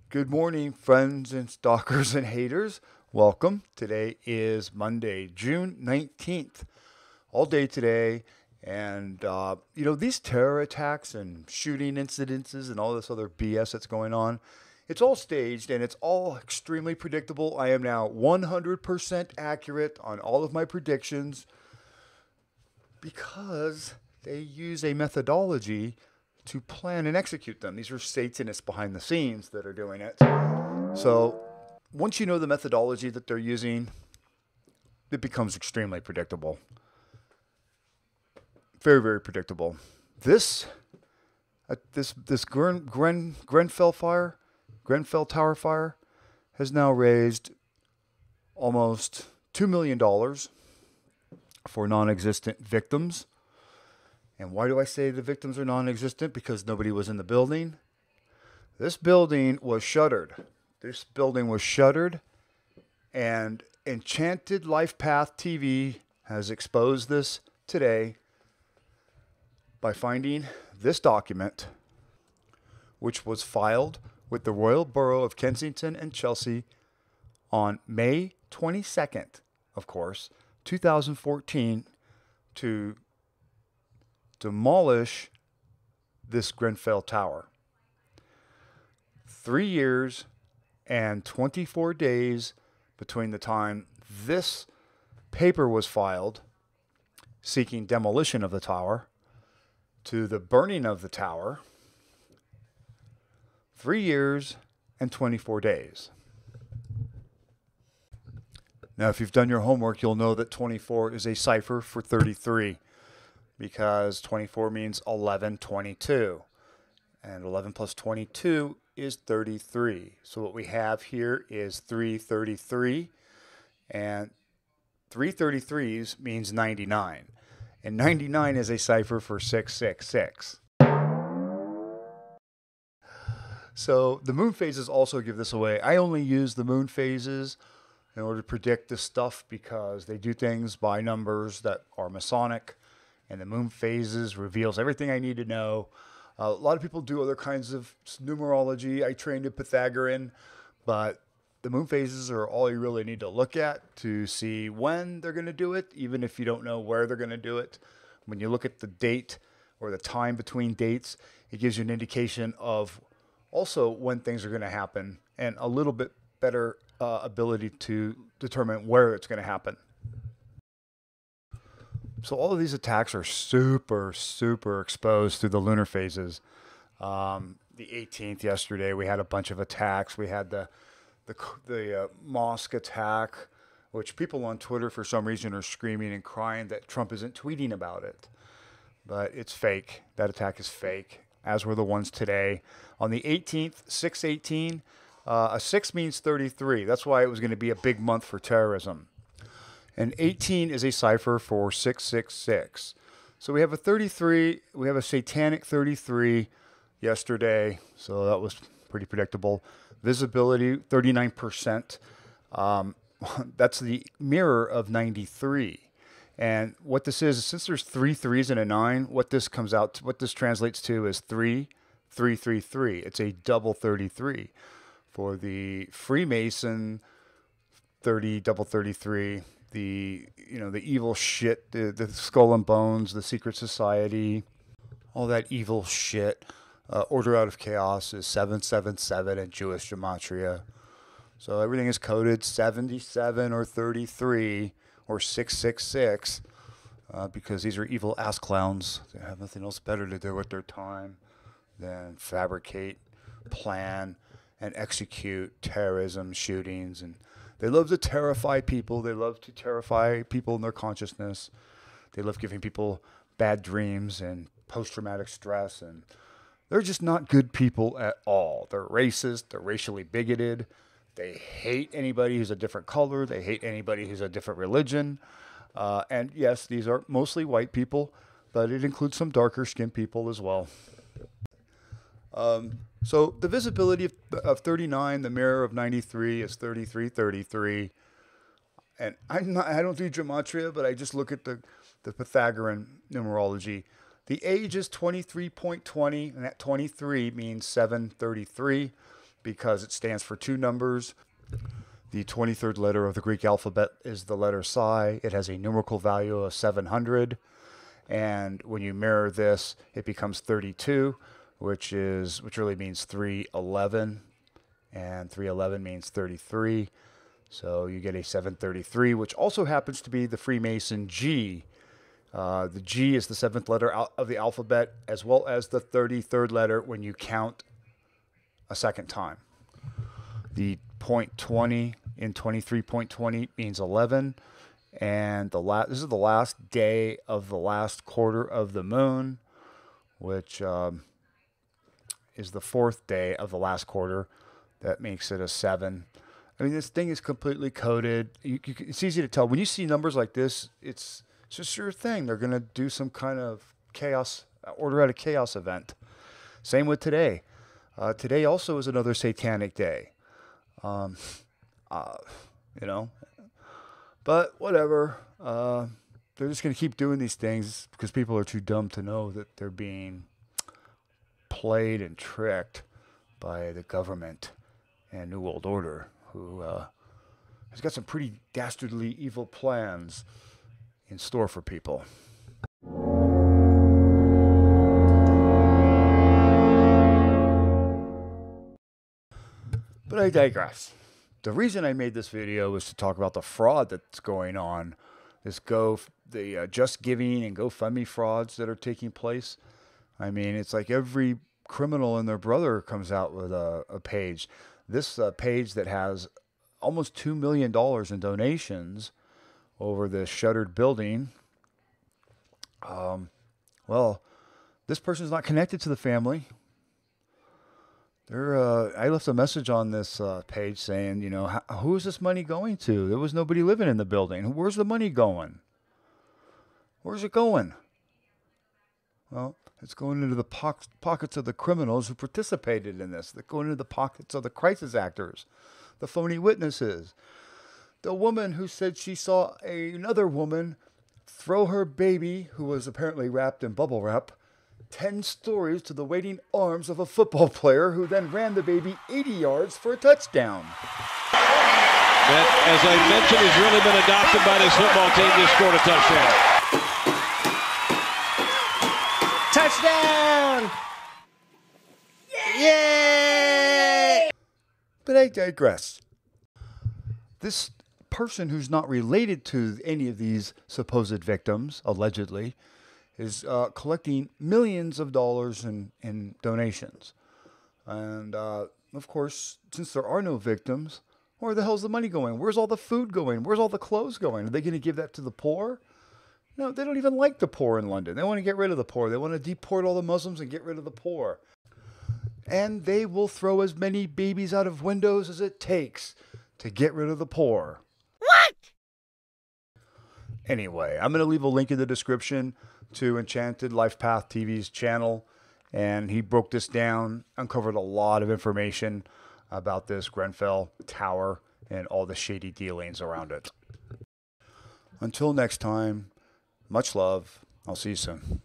Good morning, friends and stalkers and haters. Welcome. Today is Monday, June 19th. All day today. And, these terror attacks and shooting incidences and all this other BS that's going on, it's all staged and it's all extremely predictable. I am now 100% accurate on all of my predictions because they use a methodology to plan and execute them. These are Satanists behind the scenes that are doing it. So once you know the methodology that they're using, it becomes extremely predictable. Very, very predictable. This Grenfell fire, Grenfell Tower fire, has now raised almost $2 million for non-existent victims. And why do I say the victims are non-existent? Because nobody was in the building. This building was shuttered. And Enchanted Lifepath TV has exposed this today by finding this document, which was filed with the Royal Borough of Kensington and Chelsea on May 22nd, of course, 2014, to demolish this Grenfell Tower. 3 years and 24 days between the time this paper was filed seeking demolition of the tower to the burning of the tower. 3 years and 24 days. Now, if you've done your homework, you'll know that 24 is a cipher for 33. Because 24 means 1122. And 11 plus 22 is 33. So what we have here is 333. And 333s means 99. And 99 is a cipher for 666. So the moon phases also give this away. I only use the moon phases in order to predict this stuff because they do things by numbers that are Masonic. And the moon phases reveals everything I need to know. A lot of people do other kinds of numerology. I trained in Pythagorean, but the moon phases are all you really need to look at to see when they're going to do it, even if you don't know where they're going to do it. When you look at the date or the time between dates, it gives you an indication of also when things are going to happen and a little bit better ability to determine where it's going to happen. So all of these attacks are super, super exposed through the lunar phases. The 18th yesterday, we had a bunch of attacks. We had the mosque attack, which people on Twitter for some reason are screaming and crying that Trump isn't tweeting about it. But it's fake. That attack is fake, as were the ones today. On the 18th, 618, a 6 means 33. That's why it was going to be a big month for terrorism. And 18 is a cipher for 666. So we have a 33, we have a satanic 33 yesterday. So that was pretty predictable. Visibility, 39%. That's the mirror of 93. And what this is, since there's 3 threes and a 9, what this translates to is 333. It's a double 33. For the Freemason, 30, double 33. The evil shit, the Skull and Bones, the Secret Society, all that evil shit. Order Out of Chaos is 777 in Jewish gematria. So everything is coded 77 or 33 or 666 because these are evil ass clowns. They have nothing else better to do with their time than fabricate, plan, and execute terrorism, shootings, and they love to terrify people. They love to terrify people in their consciousness. They love giving people bad dreams and post-traumatic stress. And they're just not good people at all. They're racist. They're racially bigoted. They hate anybody who's a different color. They hate anybody who's a different religion. And yes, these are mostly white people, but it includes some darker skinned people as well. So the visibility of 39, the mirror of 93 is 3333. And I don't do gematria, but I just look at the Pythagorean numerology. The age is 23.20, and that 23 means 733. because it stands for two numbers. The 23rd letter of the Greek alphabet is the letter psi. It has a numerical value of 700. And when you mirror this, it becomes 32, which really means 311. And 311 means 33. So you get a 733, which also happens to be the Freemason G. The G is the 7th letter of the alphabet, as well as the 33rd letter when you count a second time. The .20 in 23.20 means 11, and this is the last day of the last quarter of the moon, which is the 4th day of the last quarter. That makes it a 7. I mean, this thing is completely coded. It's easy to tell when you see numbers like this. It's just your thing. They're gonna do some kind of chaos, order out a chaos event. Same with today. Today also is another satanic day. You know, but whatever. They're just going to keep doing these things because people are too dumb to know that they're being played and tricked by the government and New World Order, who has got some pretty dastardly evil plans in store for people. But I digress. The reason I made this video was to talk about the fraud that's going on. The Just Giving and GoFundMe frauds that are taking place. I mean, it's like every criminal and their brother comes out with a page. This page that has almost $2 million in donations over this shuttered building. Well, this person's not connected to the family. I left a message on this page saying, you know, who is this money going to? There was nobody living in the building. Where's the money going? Where's it going? Well, it's going into the pockets of the criminals who participated in this. They're going into the pockets of the crisis actors, the phony witnesses. The woman who said she saw another woman throw her baby, who was apparently wrapped in bubble wrap, 10 stories to the waiting arms of a football player who then ran the baby 80 yards for a touchdown. That, as I mentioned, has really been adopted by this football team. Just scored a touchdown. Touchdown! Yay! But I digress. This person who's not related to any of these supposed victims, allegedly, is collecting millions of dollars in donations. And, of course, since there are no victims, where the hell's the money going? Where's all the food going? Where's all the clothes going? Are they going to give that to the poor? No, they don't even like the poor in London. They want to get rid of the poor. They want to deport all the Muslims and get rid of the poor. And they will throw as many babies out of windows as it takes to get rid of the poor. What? Anyway, I'm going to leave a link in the description to Enchanted Lifepath TV's channel, and he broke this down, uncovered a lot of information about this Grenfell tower and all the shady dealings around it. Until next time, much love. I'll see you soon.